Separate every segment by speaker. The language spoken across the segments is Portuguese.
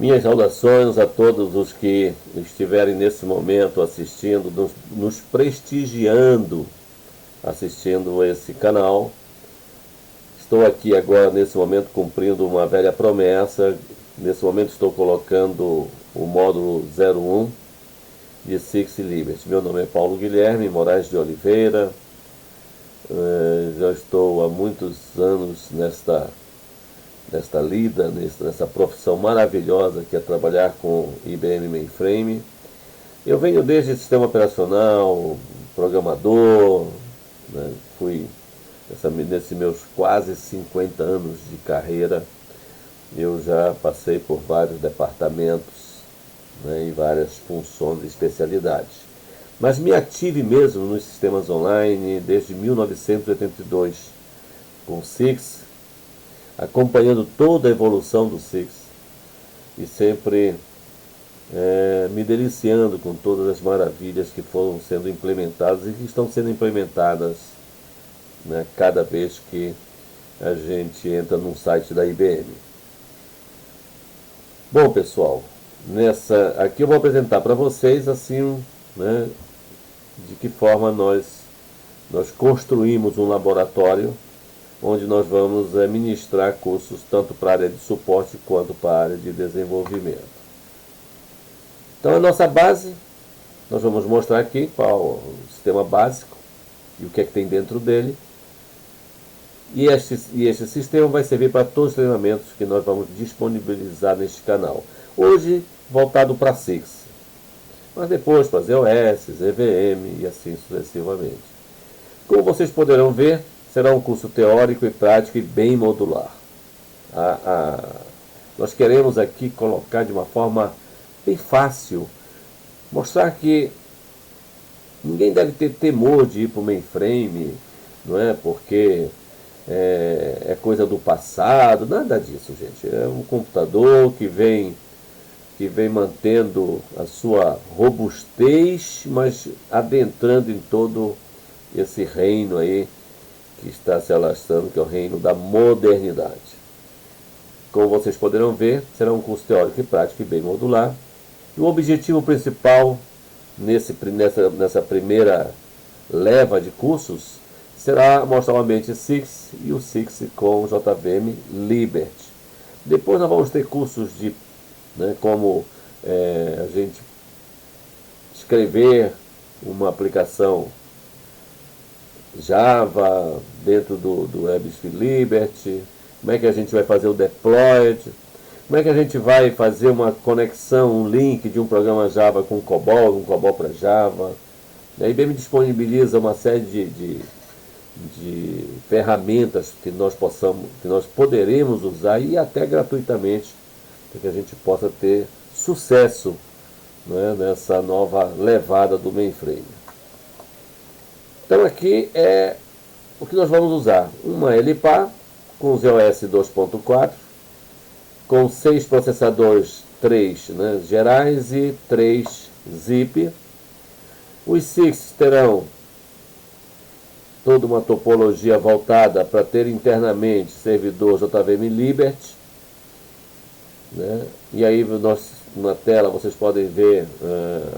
Speaker 1: Minhas saudações a todos os que estiverem nesse momento assistindo, nos prestigiando, assistindo esse canal. Estou aqui agora, nesse momento, cumprindo uma velha promessa. Nesse momento estou colocando o módulo 01 de Six Liberty. Meu nome é Paulo Guilherme Moraes de Oliveira. Já estou há muitos anos nesta lida, nessa profissão maravilhosa que é trabalhar com IBM Mainframe. Eu venho desde sistema operacional, programador, né? Fui, nesses meus quase 50 anos de carreira, eu já passei por vários departamentos, né, e várias funções e especialidades. Mas me ative mesmo nos sistemas online desde 1982, com Six, acompanhando toda a evolução do Six e sempre me deliciando com todas as maravilhas que foram sendo implementadas e que estão sendo implementadas, né, cada vez que a gente entra num site da IBM. Bom, pessoal, aqui eu vou apresentar para vocês assim, né, de que forma nós construímos um laboratório onde nós vamos ministrar cursos tanto para a área de suporte quanto para a área de desenvolvimento. Então, a nossa base, nós vamos mostrar aqui qual o sistema básico e o que é que tem dentro dele. E este sistema vai servir para todos os treinamentos que nós vamos disponibilizar neste canal. Hoje, voltado para Six, mas depois para ZOS, EVM e assim sucessivamente. Como vocês poderão ver, será um curso teórico e prático e bem modular. Nós queremos aqui colocar de uma forma bem fácil, mostrar que ninguém deve ter temor de ir para o mainframe, não é? Porque é coisa do passado, nada disso, gente. É um computador que vem mantendo a sua robustez, mas adentrando em todo esse reino aí que está se alastrando, que é o reino da modernidade. Como vocês poderão ver, será um curso teórico e prático e bem modular. E o objetivo principal nessa primeira leva de cursos será mostrar o ambiente Six e o Six com JVM Liberty. Depois nós vamos ter cursos de como a gente escrever uma aplicação Java dentro do WebSphere Liberty, como é que a gente vai fazer o deploy, como é que a gente vai fazer uma conexão, um link de um programa Java com COBOL, um COBOL para Java. A IBM disponibiliza uma série de ferramentas que nós poderemos usar e até gratuitamente, para que a gente possa ter sucesso, né, nessa nova levada do mainframe. Então aqui é o que nós vamos usar: uma LPA com ZOS 2.4, com 6 processadores, 3 gerais e 3 ZIP. Os Six terão toda uma topologia voltada para ter internamente servidor JVM Liberty, né? E aí na tela vocês podem ver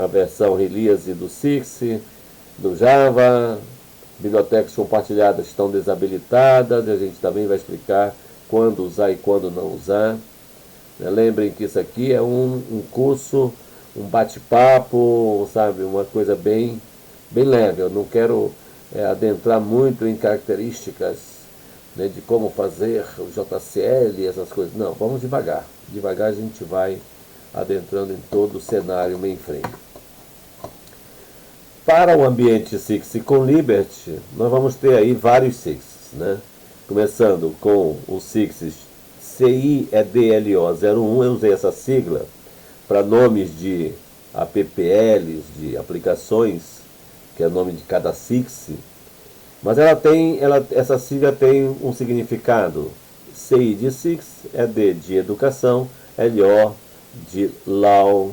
Speaker 1: a versão release do Six, do Java. Bibliotecas compartilhadas estão desabilitadas, a gente também vai explicar quando usar e quando não usar. Lembrem que isso aqui é um curso, um bate-papo, sabe, uma coisa bem leve. Eu não quero adentrar muito em características, né, de como fazer o JCL e essas coisas. Não, vamos devagar. Devagar a gente vai adentrando em todo o cenário mainframe. Para o ambiente Six com Liberty, nós vamos ter aí vários Six, né? Começando com o Six CIEDLO01, eu usei essa sigla para nomes de APPLs, de aplicações, que é o nome de cada Six, mas essa sigla tem um significado. CI de Six, ED de educação, LO de Law,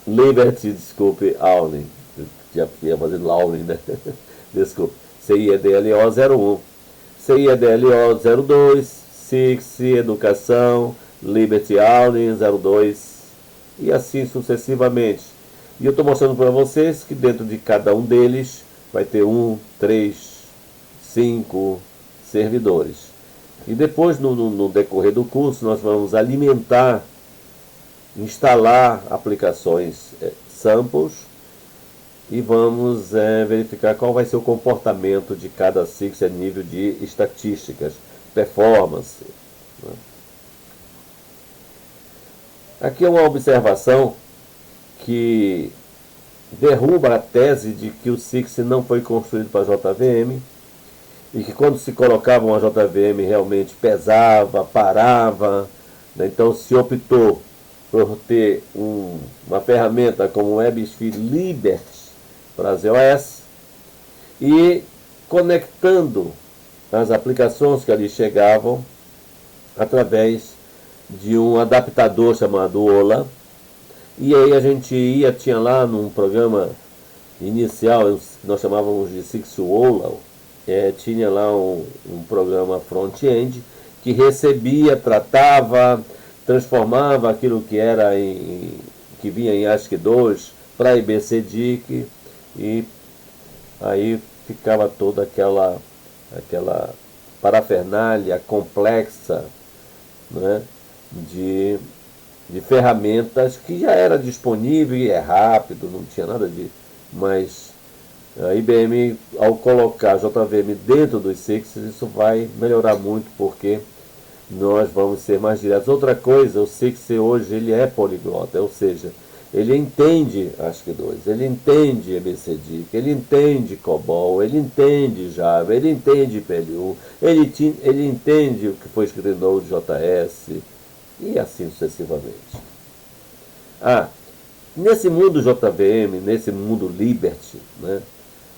Speaker 1: Liberty, desculpe, Aulin, já ia fazer Laurin, né? Desculpe, CIEDLO 01, CIEDLO 02, Six, Educação, Liberty Audi 02 e assim sucessivamente. E eu estou mostrando para vocês que dentro de cada um deles vai ter 1, 3, 5 servidores. E depois, no decorrer do curso, nós vamos alimentar, instalar aplicações samples e vamos verificar qual vai ser o comportamento de cada SIX a nível de estatísticas, performance. Né? Aqui é uma observação que derruba a tese de que o SIX não foi construído para JVM e que quando se colocava uma JVM realmente pesava, parava, né? Então se optou por ter uma ferramenta como o WebSphere Liberty para as iOS e conectando as aplicações que ali chegavam através de um adaptador chamado Ola. E aí a gente tinha lá num programa inicial, que nós chamávamos de SIX-Ola, tinha lá um programa front-end que recebia, tratava, transformava aquilo que era que vinha em ASCII2 para IBCDIC e aí ficava toda aquela parafernália complexa, né, de ferramentas que já era disponível e é rápido, não tinha nada de... Mas a IBM, ao colocar JVM dentro dos SIX, isso vai melhorar muito, porque nós vamos ser mais diretos. Outra coisa, o SIX hoje ele é poliglota, ou seja, ele entende ASCII2, ele entende ABCDIC, ele entende COBOL, ele entende Java, ele entende PLU, ele entende o que foi escrito em Node.js, e assim sucessivamente. Nesse mundo JVM, nesse mundo Liberty, né,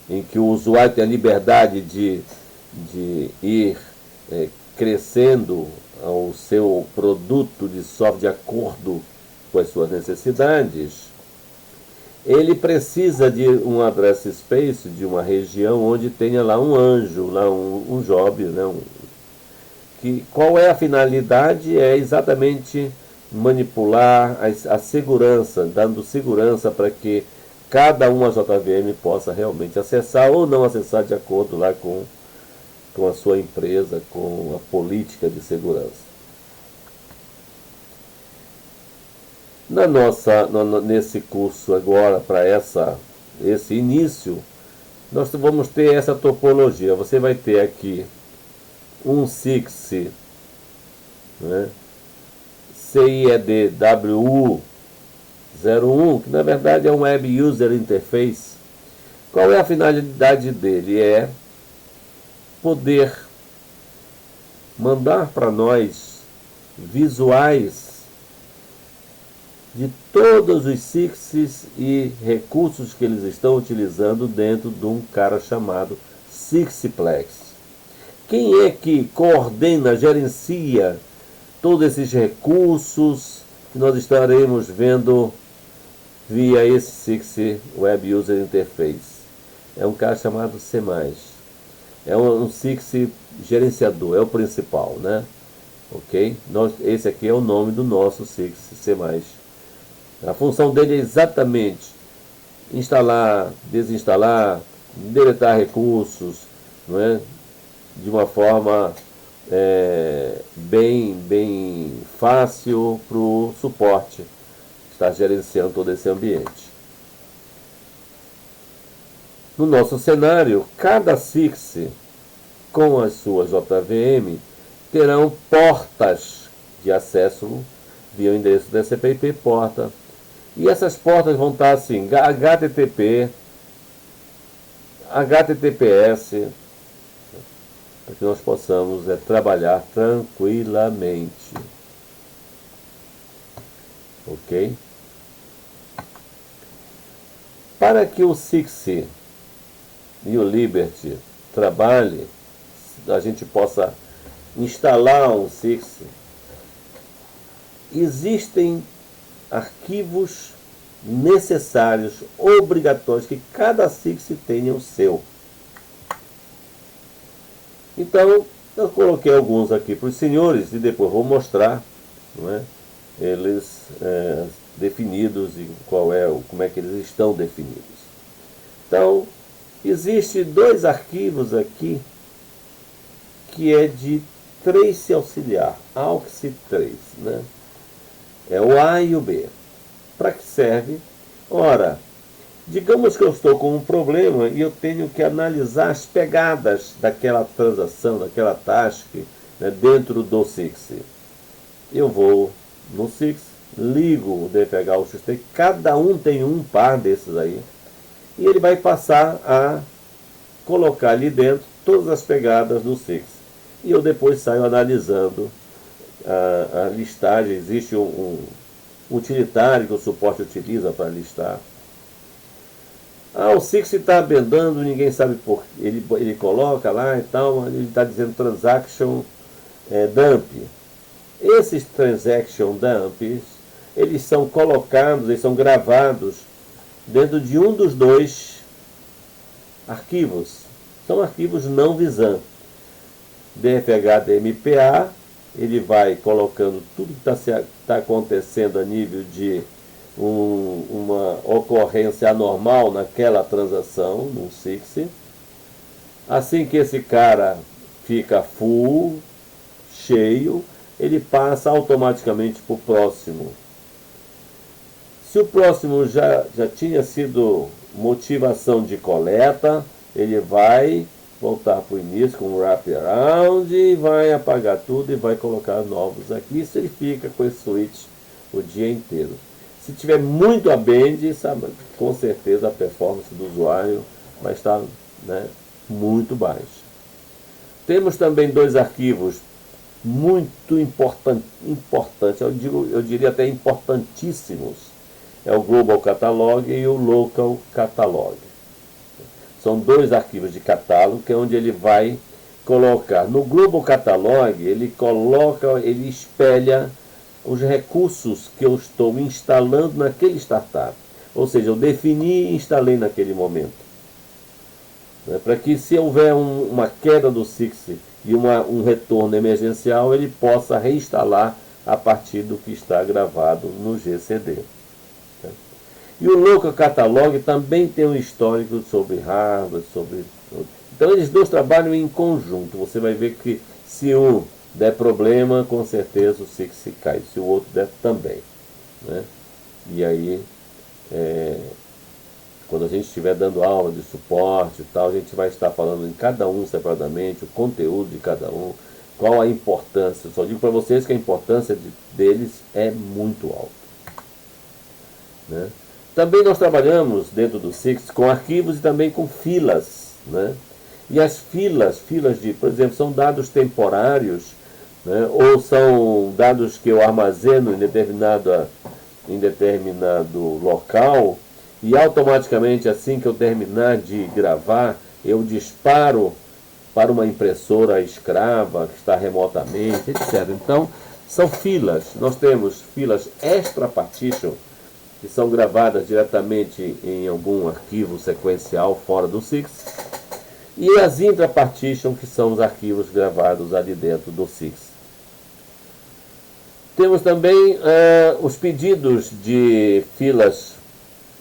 Speaker 1: em que o usuário tem a liberdade de ir crescendo o seu produto de software de acordo com as suas necessidades, ele precisa de um address space, de uma região onde tenha lá um anjo, lá um job, né, qual é a finalidade? É exatamente manipular a segurança, dando segurança para que cada uma JVM possa realmente acessar ou não acessar de acordo lá com a sua empresa, com a política de segurança. Nesse curso agora, para esse início, nós vamos ter essa topologia. Você vai ter aqui um SIX, né, CIEDWU01, que na verdade é um Web User Interface. Qual é a finalidade dele? É poder mandar para nós visuais de todos os SIXs e recursos que eles estão utilizando dentro de um cara chamado Sixplex. Quem é que coordena, gerencia todos esses recursos que nós estaremos vendo via esse SIX Web User Interface? É um cara chamado C+. É um SIX gerenciador, é o principal, né? Ok? Esse aqui é o nome do nosso SIX C+. A função dele é exatamente instalar, desinstalar, deletar recursos, não é? De uma forma bem fácil para o suporte estar gerenciando todo esse ambiente. No nosso cenário, cada SIX com as suas JVM terão portas de acesso via o endereço TCP/IP porta. E essas portas vão estar assim, HTTP, HTTPS, para que nós possamos trabalhar tranquilamente. Ok? Para que o SIX e o Liberty trabalhe, a gente possa instalar um SIX, existem arquivos necessários, obrigatórios, que cada SIX tenha o seu. Então, eu coloquei alguns aqui para os senhores e depois vou mostrar, não é? Eles definidos e como é que eles estão definidos. Então, existe dois arquivos aqui que é de trace auxiliar, AUX3, né? É o A e o B. Para que serve? Ora, digamos que eu estou com um problema e eu tenho que analisar as pegadas daquela transação, daquela task, né, dentro do SIX. Eu vou no SIX, ligo o DFH, o XT, cada um tem um par desses aí, e ele vai passar a colocar ali dentro todas as pegadas do SIX. E eu depois saio analisando a listagem. Existe um utilitário que o suporte utiliza para listar. O SIX está bendando, ninguém sabe por que. Ele coloca lá e tal, ele está dizendo transaction dump. Esses transaction dumps, eles são colocados, eles são gravados dentro de um dos dois arquivos. São arquivos não visam. DFH DMPA, ele vai colocando tudo que está acontecendo a nível de uma ocorrência anormal naquela transação, no SIX. Assim que esse cara fica full, cheio, ele passa automaticamente para o próximo. Se o próximo já tinha sido motivação de coleta, ele vai voltar para o início com um wraparound e vai apagar tudo e vai colocar novos aqui. Isso ele fica com esse switch o dia inteiro. Se tiver muito abend, sabe, com certeza a performance do usuário vai estar, né, muito baixa. Temos também dois arquivos muito importantes, eu diria até importantíssimos. É o Global Catalog e o Local Catalog. São dois arquivos de catálogo, que é onde ele vai colocar. No Global Catalog, ele espelha os recursos que eu estou instalando naquele startup. Ou seja, eu defini e instalei naquele momento. Para que, se houver uma queda do SIX e um retorno emergencial, ele possa reinstalar a partir do que está gravado no GCD. E o Local Catalog também tem um histórico sobre hardware, Então eles dois trabalham em conjunto. Você vai ver que se um der problema, com certeza o SIX cai. Se o outro der, também. Né? E aí, quando a gente estiver dando aula de suporte e tal, a gente vai estar falando em cada um separadamente, o conteúdo de cada um, qual a importância. Eu só digo para vocês que a importância deles é muito alta. Né? Também nós trabalhamos dentro do SIX com arquivos e também com filas. Né? E as filas por exemplo, são dados temporários, né? Ou são dados que eu armazeno em determinado local, e automaticamente, assim que eu terminar de gravar, eu disparo para uma impressora escrava que está remotamente, etc. Então, são filas. Nós temos filas extra partition, que são gravadas diretamente em algum arquivo sequencial fora do SIX, e as intra-partition, que são os arquivos gravados ali dentro do SIX. Temos também os pedidos de filas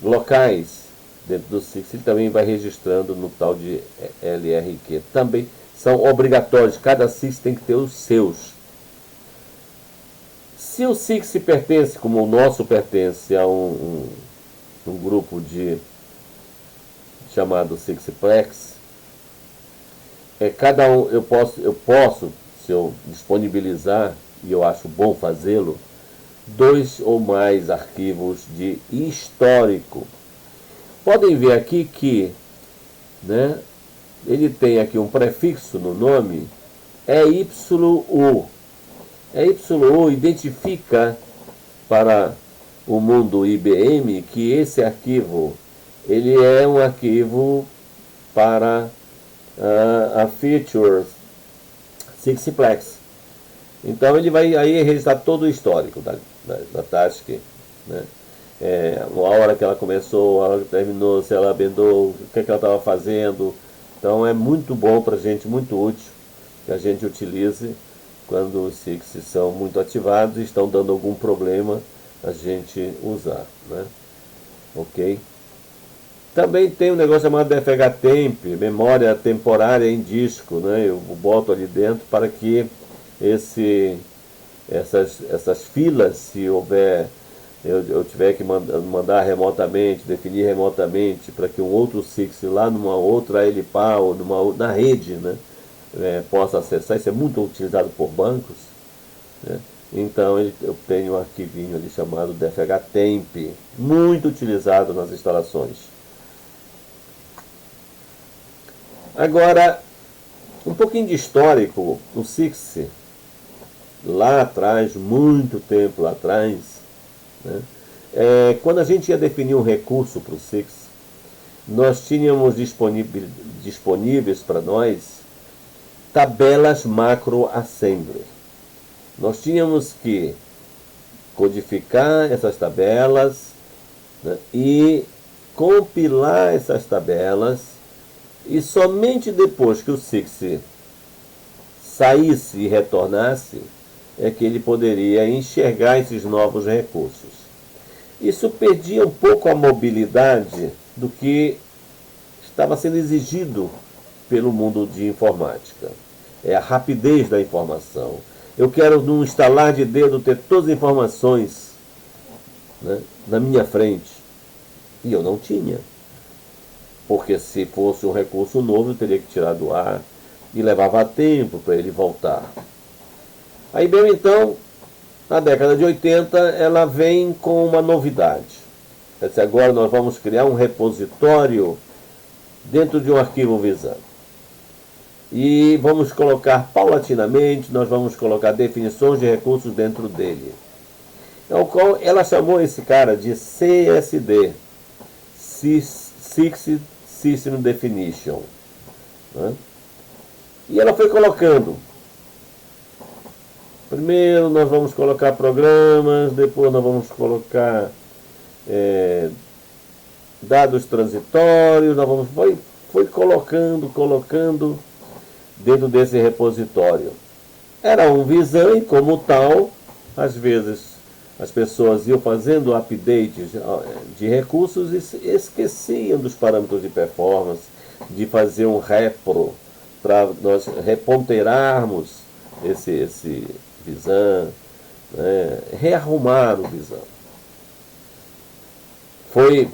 Speaker 1: locais dentro do SIX, ele também vai registrando no tal de LRQ. Também são obrigatórios, cada SIX tem que ter os seus. Se o SIX pertence, como o nosso pertence, a um grupo chamado SIXplex, cada um, eu posso, se eu disponibilizar, e eu acho bom fazê-lo, 2 ou mais arquivos de histórico. Podem ver aqui que, né, ele tem aqui um prefixo no nome, EYU. EYU identifica para o mundo IBM que esse arquivo ele é um arquivo para a features SIXplex. Então ele vai aí registrar todo o histórico da task, né? A hora que ela começou, a hora que terminou, se ela bendou, o que ela estava fazendo. Então é muito bom para a gente, muito útil que a gente utilize quando os SIX são muito ativados e estão dando algum problema a gente usar, né? Ok? Também tem um negócio chamado FHTemp, memória temporária em disco, né? Eu boto ali dentro para que essas filas, se houver, eu tiver que mandar remotamente, definir remotamente, para que um outro SIX lá numa outra LPA ou na rede, né, possa acessar. Isso é muito utilizado por bancos, né? Então eu tenho um arquivinho ali chamado DFHTemp, muito utilizado nas instalações. Agora, um pouquinho de histórico. O SIX, lá atrás, muito tempo lá atrás, né, quando a gente ia definir um recurso para o SIX, nós tínhamos disponíveis para nós tabelas macro assembly. Nós tínhamos que codificar essas tabelas, né, e compilar essas tabelas, e somente depois que o SIX saísse e retornasse é que ele poderia enxergar esses novos recursos. Isso perdia um pouco a mobilidade do que estava sendo exigido pelo mundo de informática. É a rapidez da informação. Eu quero, num estalar de dedo, ter todas as informações, né, na minha frente. E eu não tinha. Porque se fosse um recurso novo, eu teria que tirar do ar e levava tempo para ele voltar. A IBM, então, na década de 80, ela vem com uma novidade. Agora nós vamos criar um repositório dentro de um arquivo Visan. E vamos colocar paulatinamente, nós vamos colocar definições de recursos dentro dele. Então, ela chamou esse cara de CSD, Six System Definition, né? E ela foi colocando. Primeiro nós vamos colocar programas, depois nós vamos colocar dados transitórios, foi colocando dentro desse repositório. Era um Visan e, como tal, às vezes as pessoas iam fazendo updates de recursos e esqueciam dos parâmetros de performance, de fazer um repro para nós reponteirarmos esse Visan, né, rearrumar o Visan. Foi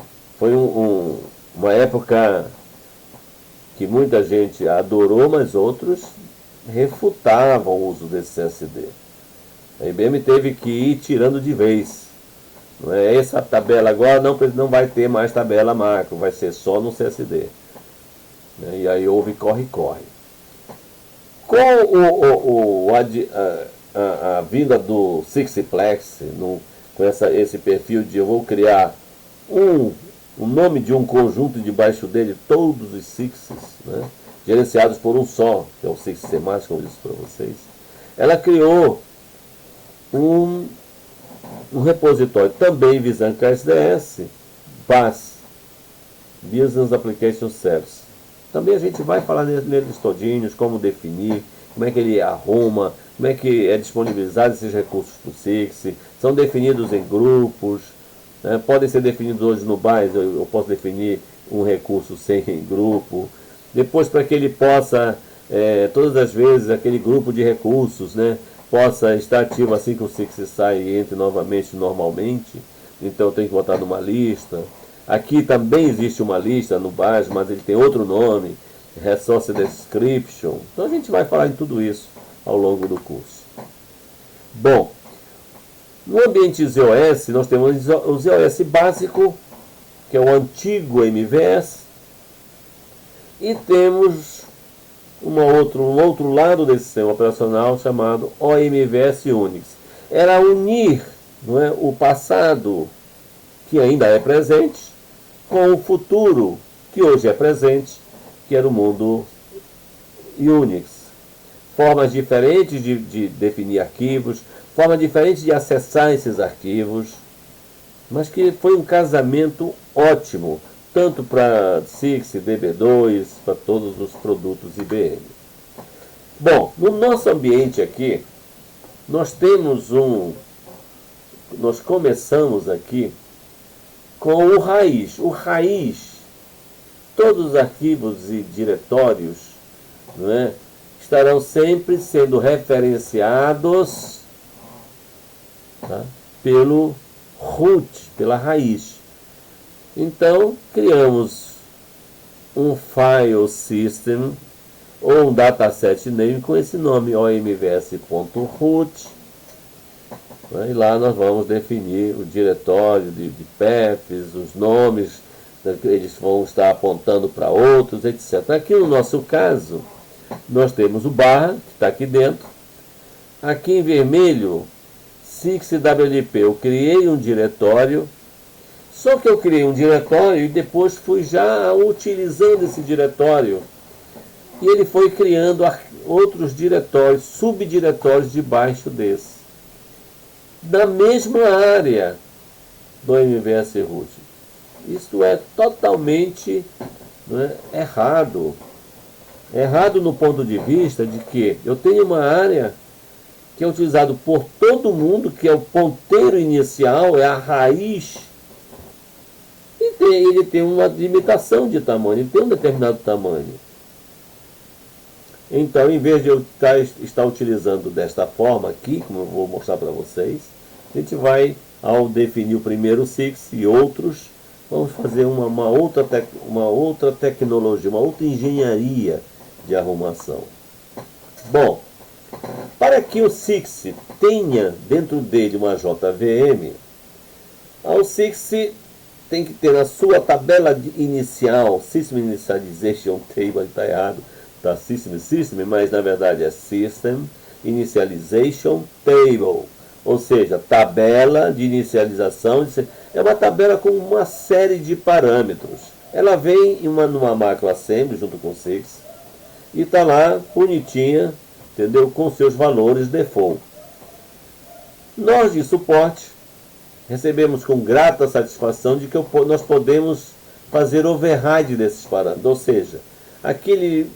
Speaker 1: uma época que muita gente adorou, mas outros refutavam o uso desse CSD. A IBM teve que ir tirando de vez. Não é? Essa tabela agora não vai ter mais tabela macro, vai ser só no CSD. Né? E aí houve corre-corre. Com a vinda do Sixplex, com esse perfil de eu vou criar o nome de um conjunto debaixo dele, todos os Sixes, né, gerenciados por um só, que é o Six C+, como eu disse para vocês, ela criou um repositório também visando KSDS, BAS, Business Application Service. Também a gente vai falar neles todinhos, como definir, como é que ele arruma, como é que é disponibilizado esses recursos para o Six, são definidos em grupos, né, podem ser definidos hoje no BAS, eu posso definir um recurso sem grupo. Depois, para que ele possa, todas as vezes, aquele grupo de recursos, né, possa estar ativo assim que o Six sai e entre novamente normalmente, então eu tenho que botar numa lista. Aqui também existe uma lista no BAS, mas ele tem outro nome, Resource Description. Então a gente vai falar em tudo isso ao longo do curso. Bom, no ambiente ZOS, nós temos o ZOS básico, que é o antigo MVS, e temos um outro lado desse sistema operacional chamado OMVS Unix. Era unir, não é, o passado, que ainda é presente, com o futuro, que hoje é presente, que era o mundo Unix. Formas diferentes de definir arquivos, formas diferentes de acessar esses arquivos, mas que foi um casamento ótimo, tanto para Six, DB2, para todos os produtos IBM. Bom, no nosso ambiente aqui, nós começamos aqui com o raiz. O raiz, todos os arquivos e diretórios, não é, estarão sempre sendo referenciados, tá, pelo root, pela raiz. Então, criamos um file system ou um dataset name com esse nome, omvs.root, né, e lá nós vamos definir o diretório de paths, os nomes, né, eles vão estar apontando para outros, etc. Aqui no nosso caso, nós temos o barra, que está aqui dentro. Aqui em vermelho, 6WLP, eu criei um diretório. Só que eu criei um diretório e depois fui já utilizando esse diretório. E ele foi criando outros diretórios, subdiretórios debaixo desse. Da mesma área do MVS root. Isso é totalmente, né, errado. Errado no ponto de vista de que eu tenho uma área que é utilizado por todo mundo, que é o ponteiro inicial, é a raiz. E ele tem uma limitação de tamanho, ele tem um determinado tamanho. Então, em vez de eu estar utilizando desta forma aqui, como eu vou mostrar para vocês, a gente vai, ao definir o primeiro SIX e outros, vamos fazer uma outra tecnologia, uma outra engenharia de arrumação. Bom, para que o SIX tenha dentro dele uma JVM, ao SIX tem que ter na sua tabela inicial, System Initialization Table, está errado, está System, mas na verdade é System Initialization Table, ou seja, tabela de inicialização. É uma tabela com uma série de parâmetros. Ela vem numa macro assembly junto com o SIX e está lá bonitinha, entendeu? Com seus valores default. Nós de suporte recebemos com grata satisfação de que nós podemos fazer override desses parâmetros. Ou seja, aquele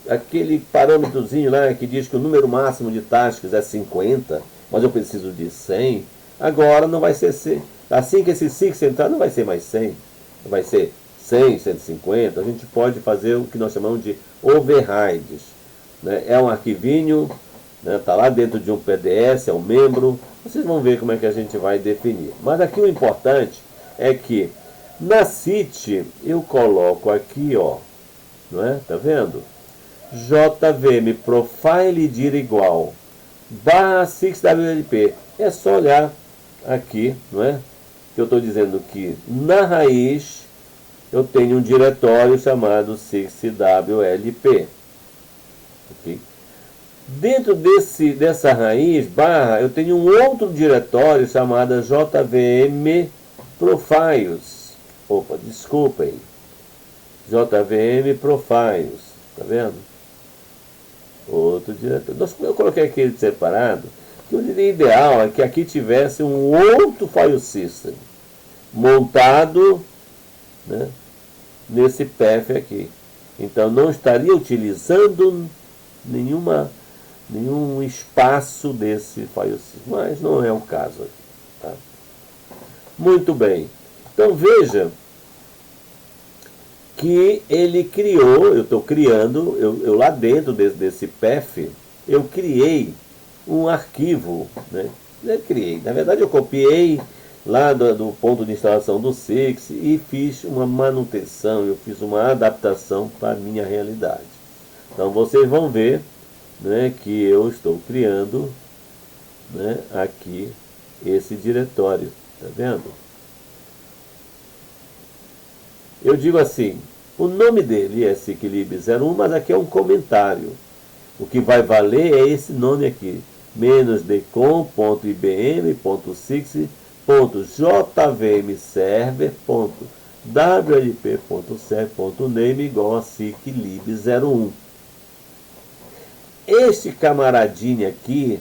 Speaker 1: parâmetrozinho lá que diz que o número máximo de tasks é 50, mas eu preciso de 100, agora não vai ser 100. Assim que esse SIX entrar, não vai ser mais 100, vai ser 100, 150. A gente pode fazer o que nós chamamos de overrides, né? É um arquivinho, né? Tá lá dentro de um PDS, é um membro. Vocês vão ver como é que a gente vai definir. Mas aqui o importante é que na CIT eu coloco aqui, ó, não é? Tá vendo? JVM profile dir igual barra 6WLP. É só olhar aqui, não é? Que eu estou dizendo que na raiz eu tenho um diretório chamado 6WLP. Ok? Dentro dessa raiz, barra, eu tenho um outro diretório chamado JVM Profiles. Opa, desculpem. JVM Profiles. Tá vendo? Outro diretório. Eu coloquei aquele separado, que o ideal é que aqui tivesse um outro file system montado, né, nesse path aqui. Então não estaria utilizando nenhum espaço desse file system, mas não é o caso aqui, tá? Muito bem. Então veja que ele criou, eu estou criando, eu lá dentro desse path, eu criei um arquivo, né? Eu criei, na verdade eu copiei lá do ponto de instalação do SIX e fiz uma manutenção, eu fiz uma adaptação para a minha realidade. Então vocês vão ver, né, que eu estou criando, né, aqui esse diretório, tá vendo? Eu digo assim, o nome dele é ciclib01, mas aqui é um comentário. O que vai valer é esse nome aqui, -d-com.ibm.six.jvmserver.wlp.server.name igual a ciclib01. Este camaradinho aqui,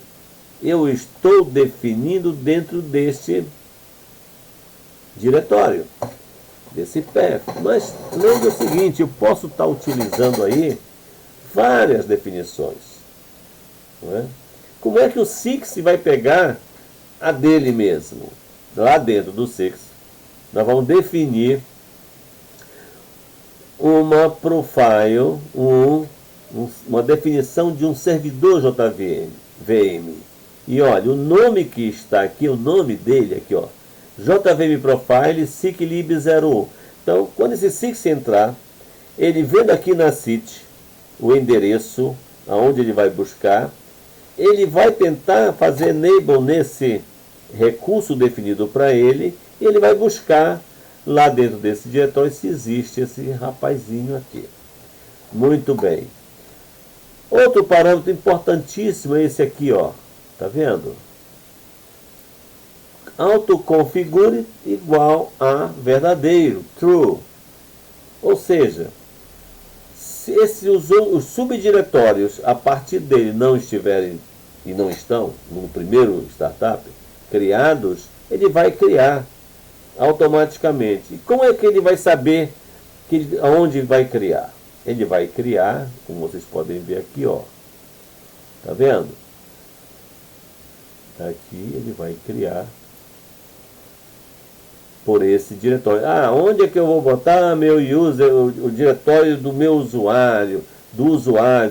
Speaker 1: eu estou definindo dentro deste diretório, desse path. Mas lembre o seguinte, eu posso estar utilizando aí várias definições, não é? como é que o Six vai pegar a dele mesmo? Lá dentro do Six, nós vamos definir uma profile, uma definição de um servidor JVM. E olha, o nome que está aqui, o nome dele aqui, ó, JVM Profile SICLib01. Então, quando esse Six entrar, ele vendo aqui na CIT o endereço aonde ele vai buscar, ele vai tentar fazer enable nesse recurso definido para ele, e ele vai buscar lá dentro desse diretório se existe esse rapazinho aqui. Muito bem. Outro parâmetro importantíssimo é esse aqui, ó. Tá vendo? Autoconfigure igual a verdadeiro, true. Ou seja, se os subdiretórios a partir dele não estiverem e não estão no primeiro startup criados, ele vai criar automaticamente. E como é que ele vai saber aonde vai criar? Ele vai criar, como vocês podem ver aqui, ó. Tá vendo? Aqui ele vai criar por esse diretório. Ah, onde é que eu vou botar meu user, o diretório do meu usuário,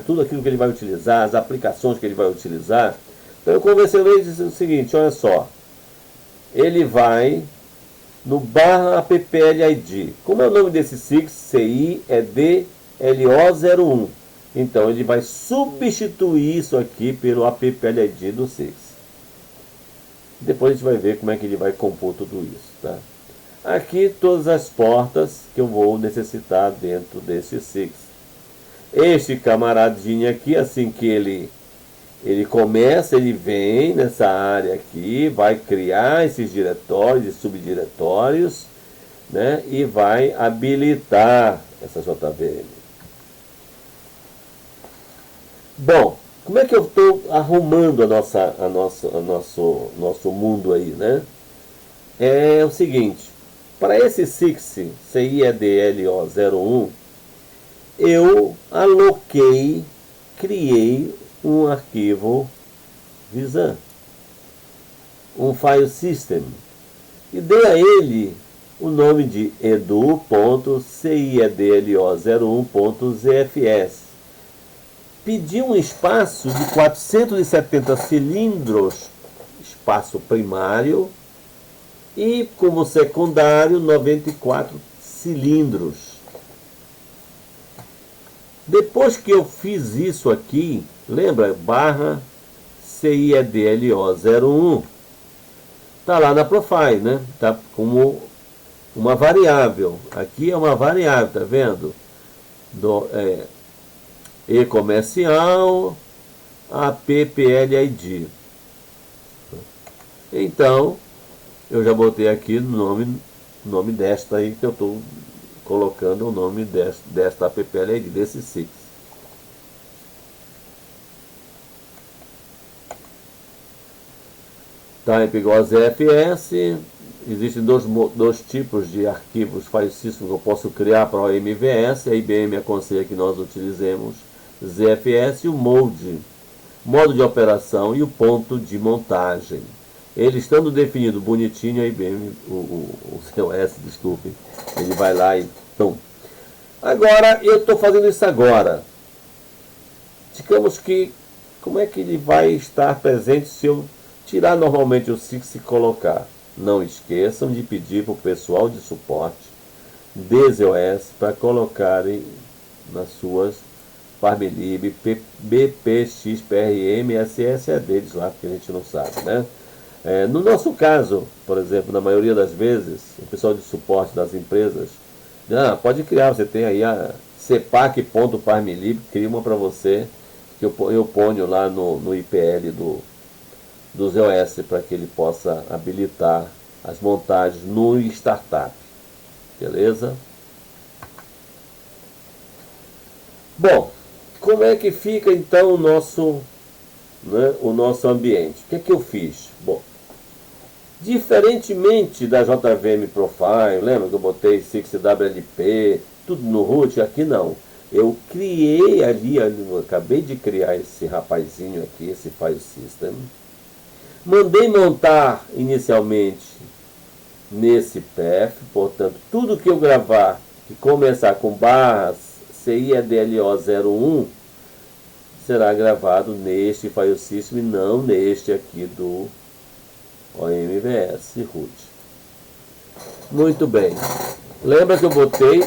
Speaker 1: tudo aquilo que ele vai utilizar, as aplicações que ele vai utilizar. Então eu conversei com ele e disse o seguinte, olha só, ele vai no /applid. Como é o nome desse Six? CIEDLO01. Então ele vai substituir isso aqui pelo applid do Six. Depois a gente vai ver como é que ele vai compor tudo isso, tá? Aqui todas as portas que eu vou necessitar dentro desse Six. Este camaradinho aqui, assim que ele começa, ele vem nessa área aqui, vai criar esses diretórios e subdiretórios, né? E vai habilitar essa JVM. Bom, como é que eu estou arrumando nosso mundo aí, né? É o seguinte, para esse Six CIEDLO01, eu criei um arquivo Visan, um file system, e dei a ele o nome de edu.ciedlo01.zfs. Pedi um espaço de 470 cilindros, espaço primário, e como secundário 94 cilindros. Depois que eu fiz isso aqui, lembra? /CIEDLO01, tá lá na profile, né? Tá como uma variável. Aqui é uma variável, tá vendo? E-comercial, applid. Então, eu já botei aqui o nome desta aí, que eu estou colocando o nome desta applid, desse Six. Type igual a ZFS. Existem dois tipos de arquivos file system que eu posso criar para o MVS. A IBM aconselha que nós utilizemos ZFS e o modo de operação e o ponto de montagem. Ele estando definido bonitinho, a IBM, o COS, desculpe, ele vai lá e... Então, agora, eu estou fazendo isso agora. Digamos que, como é que ele vai estar presente se eu tirar normalmente o Six e colocar? Não esqueçam de pedir para o pessoal de suporte DZOS para colocarem nas suas Farmlib, BPX, PRM, SSAD deles lá, porque a gente não sabe, né? No nosso caso, por exemplo, na maioria das vezes, o pessoal de suporte das empresas, pode criar, você tem aí a cpac.farmlib, cria uma para você, que eu ponho lá no IPL do ZOS para que ele possa habilitar as montagens no startup. Beleza? Bom, como é que fica então o nosso ambiente? O que é que eu fiz? Bom, diferentemente da JVM Profile, lembra que eu botei 6WLP, tudo no root? Aqui não. Eu criei ali, eu acabei de criar esse rapazinho aqui, esse file system. Mandei montar inicialmente nesse path, portanto, tudo que eu gravar que começar com barras CIEDLO01 será gravado neste file system e não neste aqui do OMVS root. Muito bem. Lembra que eu botei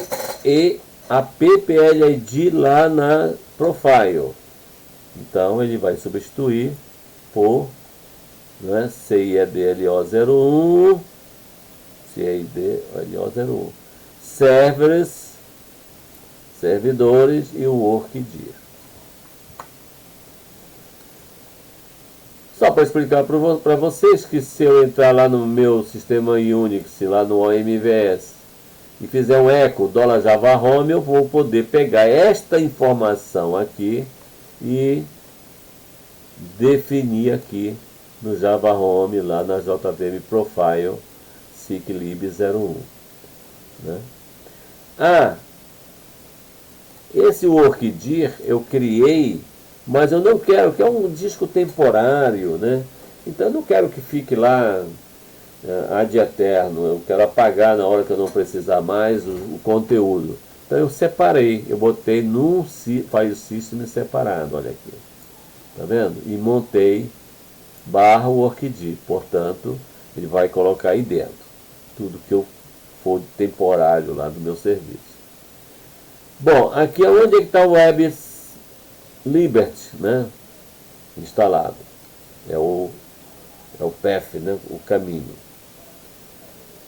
Speaker 1: APPLID lá na profile. Então ele vai substituir por, né, CIEDLO01, CIEDLO01, servers, servidores e o workdir. Só para explicar para vocês que se eu entrar lá no meu sistema Unix, lá no OMVS, e fizer um echo $java home, eu vou poder pegar esta informação aqui e definir aqui no Java Home, lá na JVM Profile cyclib01. Né? Esse workdir eu criei, mas eu não quero, que é um disco temporário, né? Então eu não quero que fique lá ad eterno, eu quero apagar na hora que eu não precisar mais o conteúdo. Então eu separei, eu botei num file system separado, olha aqui. Tá vendo? E montei /workdir, portanto, ele vai colocar aí dentro tudo que eu for temporário lá do meu serviço. Bom, aqui é onde está o Web Liberty, né? Instalado. É o path, né? O caminho.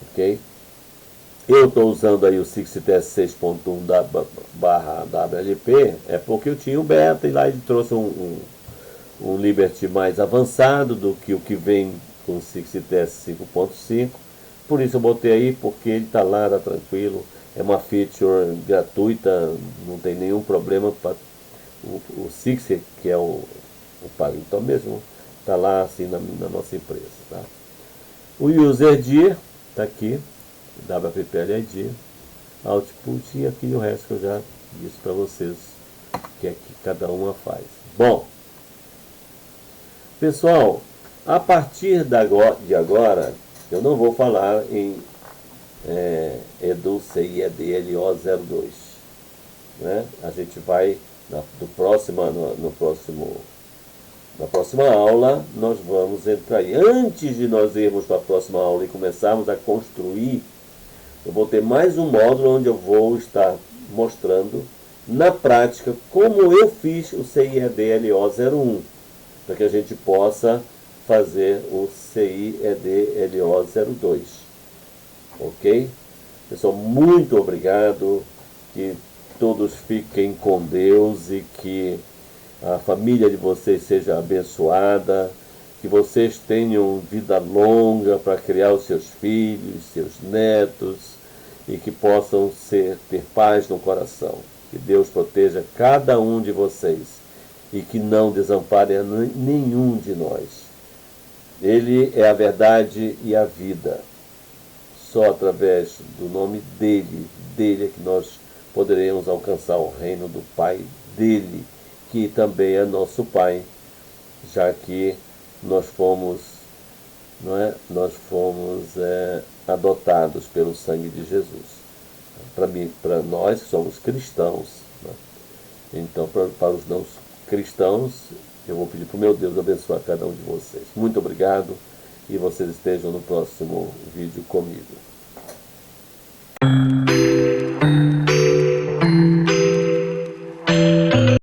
Speaker 1: Ok? Eu estou usando aí o 6.6.1/WLP, é porque eu tinha o beta e lá ele trouxe um Liberty mais avançado do que o que vem com o 6TS 5.5. Por isso eu botei aí, porque ele está lá, está tranquilo. É uma feature gratuita, não tem nenhum problema. O Six, que é o Palinton mesmo, está lá assim na nossa empresa. Tá? O userdir está aqui, WPPLID, output, e aqui o resto que eu já disse para vocês que é que cada uma faz. Bom, pessoal, a partir de agora, eu não vou falar em Edu CIEDLO02. Né? A gente vai, na próxima aula, nós vamos entrar aí. Antes de nós irmos para a próxima aula e começarmos a construir, eu vou ter mais um módulo onde eu vou estar mostrando na prática como eu fiz o CIEDLO01, para que a gente possa fazer o CIEDLO02. Ok? Pessoal, muito obrigado, que todos fiquem com Deus e que a família de vocês seja abençoada, que vocês tenham vida longa para criar os seus filhos, seus netos, e que possam ter paz no coração. Que Deus proteja cada um de vocês e que não desampare a nenhum de nós. Ele é a verdade e a vida. Só através do nome dele é que nós poderemos alcançar o reino do Pai dele, que também é nosso Pai, já que nós fomos, adotados pelo sangue de Jesus. Para nós que somos cristãos, né? Então, para os não cristãos, eu vou pedir para o meu Deus abençoar cada um de vocês. Muito obrigado e vocês estejam no próximo vídeo comigo.